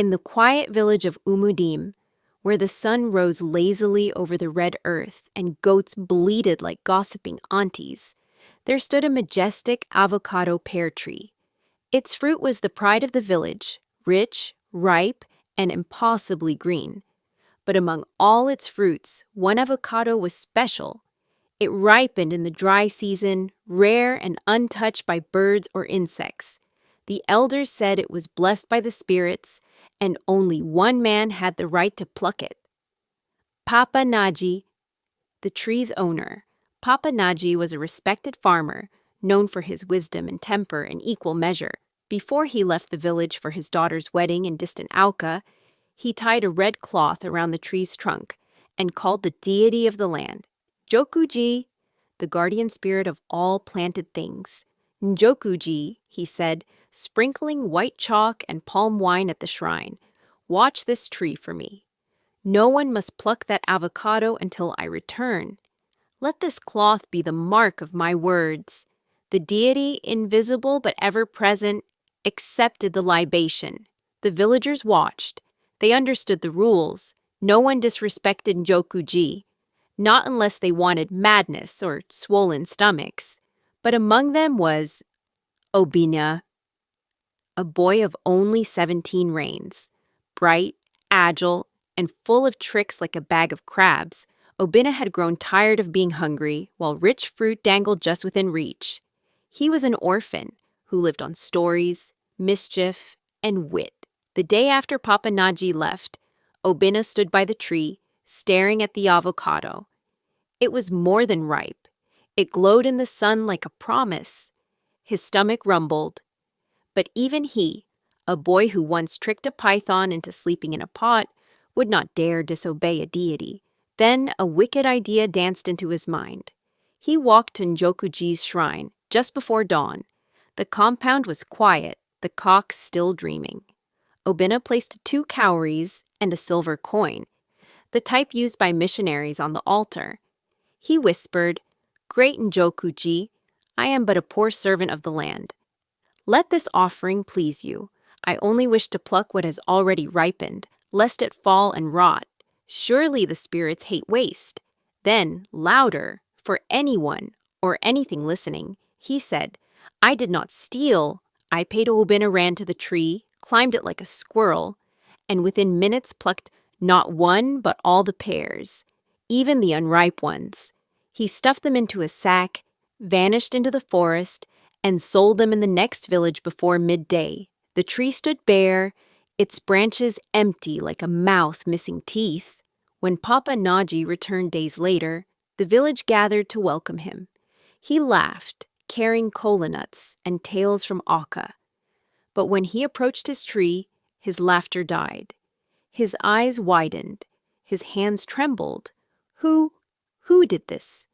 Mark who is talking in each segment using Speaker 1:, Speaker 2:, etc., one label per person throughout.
Speaker 1: In the quiet village of Umudim, where the sun rose lazily over the red earth and goats bleated like gossiping aunties, there stood a majestic avocado pear tree. Its fruit was the pride of the village, rich, ripe, and impossibly green. But among all its fruits, one avocado was special. It ripened in the dry season, rare and untouched by birds or insects. The elders said it was blessed by the spirits, and only one man had the right to pluck it. Papa Naji, the tree's owner. Papa Naji was a respected farmer, known for his wisdom and temper in equal measure. Before he left the village for his daughter's wedding in distant Auca, he tied a red cloth around the tree's trunk and called the deity of the land, Njoku Ji, the guardian spirit of all planted things. Njoku Ji, he said, sprinkling white chalk and palm wine at the shrine. Watch this tree for me. No one must pluck that avocado until I return. Let this cloth be the mark of my words. The deity, invisible but ever-present, accepted the libation. The villagers watched. They understood the rules. No one disrespected Njoku Ji, not unless they wanted madness or swollen stomachs. But among them was Obinna, a boy of only 17 reigns. Bright, agile, and full of tricks like a bag of crabs, Obinna had grown tired of being hungry while rich fruit dangled just within reach. He was an orphan who lived on stories, mischief, and wit. The day after Papa Naji left, Obinna stood by the tree, staring at the avocado. It was more than ripe. It glowed in the sun like a promise. His stomach rumbled. But even he, a boy who once tricked a python into sleeping in a pot, would not dare disobey a deity. Then a wicked idea danced into his mind. He walked to Njoku Ji's shrine just before dawn. The compound was quiet, the cocks still dreaming. Obinna placed 2 cowries and a silver coin, the type used by missionaries on the altar. He whispered, "Great Njoku Ji, I am but a poor servant of the land. Let this offering please you. I only wish to pluck what has already ripened, lest it fall and rot. Surely the spirits hate waste." Then, louder, for anyone or anything listening, he said, "I did not steal." I paid. Obinna ran to the tree, climbed it like a squirrel, and within minutes plucked not one but all the pears, even the unripe ones. He stuffed them into a sack, vanished into the forest, and sold them in the next village before midday. The tree stood bare, its branches empty like a mouth missing teeth. When Papa Naji returned days later, the village gathered to welcome him. He laughed, carrying cola nuts and tales from Auca. But when he approached his tree, his laughter died. His eyes widened. His hands trembled. Who did this?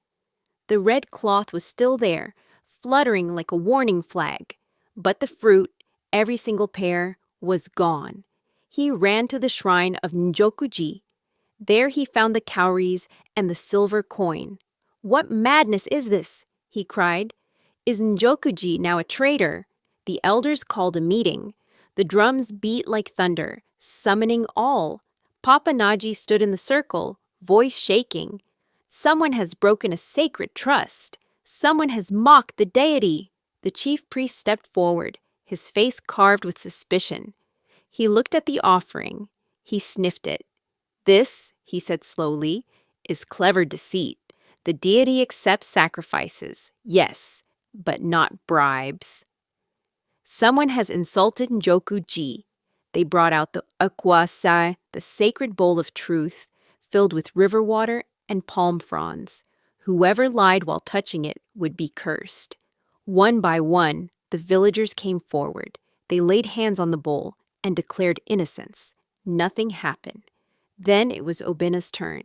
Speaker 1: The red cloth was still there, fluttering like a warning flag. But the fruit, every single pear, was gone. He ran to the shrine of Njoku Ji. There he found the cowries and the silver coin. "What madness is this?" he cried. "Is Njoku Ji now a traitor?" The elders called a meeting. The drums beat like thunder, summoning all. Papa Naji stood in the circle, voice shaking. "Someone has broken a sacred trust. Someone has mocked the deity." The chief priest stepped forward, his face carved with suspicion. He looked at the offering. He sniffed it. "This," he said slowly, "is clever deceit. The deity accepts sacrifices, yes, but not bribes. Someone has insulted Njoku Ji." They brought out the akwasai, the sacred bowl of truth, filled with river water and palm fronds. Whoever lied while touching it would be cursed. One by one, the villagers came forward. They laid hands on the bowl and declared innocence. Nothing happened. Then it was Obinna's turn.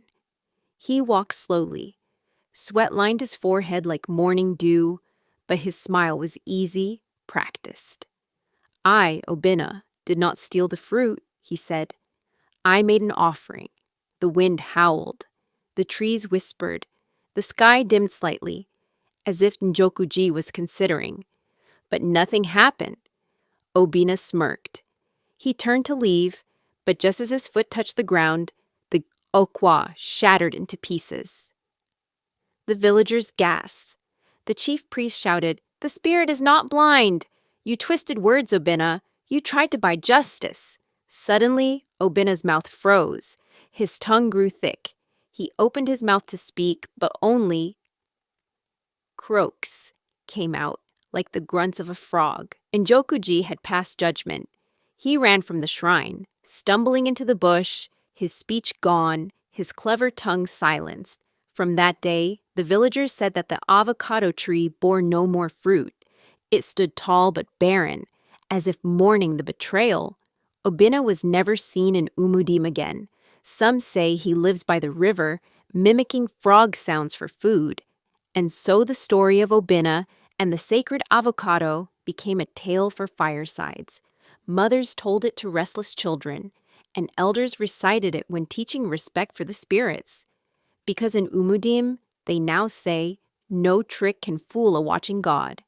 Speaker 1: He walked slowly. Sweat lined his forehead like morning dew, but his smile was easy, practiced. "I, Obinna, did not steal the fruit," he said. "I made an offering." The wind howled. The trees whispered. The sky dimmed slightly, as if Njoku Ji was considering. But nothing happened. Obinna smirked. He turned to leave, But just as his foot touched the ground, the okwa shattered into pieces. The villagers gasped. The chief priest shouted, "The spirit is not blind! You twisted words, Obinna. You tried to buy justice." Suddenly, Obinna's mouth froze. His tongue grew thick. He opened his mouth to speak, but only croaks came out, like the grunts of a frog. Njoku Ji had passed judgment. He ran from the shrine, stumbling into the bush, his speech gone, his clever tongue silenced. From that day, the villagers said that the avocado tree bore no more fruit. It stood tall but barren, as if mourning the betrayal. Obinna was never seen in Umudim again. Some say he lives by the river, mimicking frog sounds for food. And so the story of Obinna and the sacred avocado became a tale for firesides. Mothers told it to restless children, and elders recited it when teaching respect for the spirits. Because in Umudim, they now say, no trick can fool a watching God.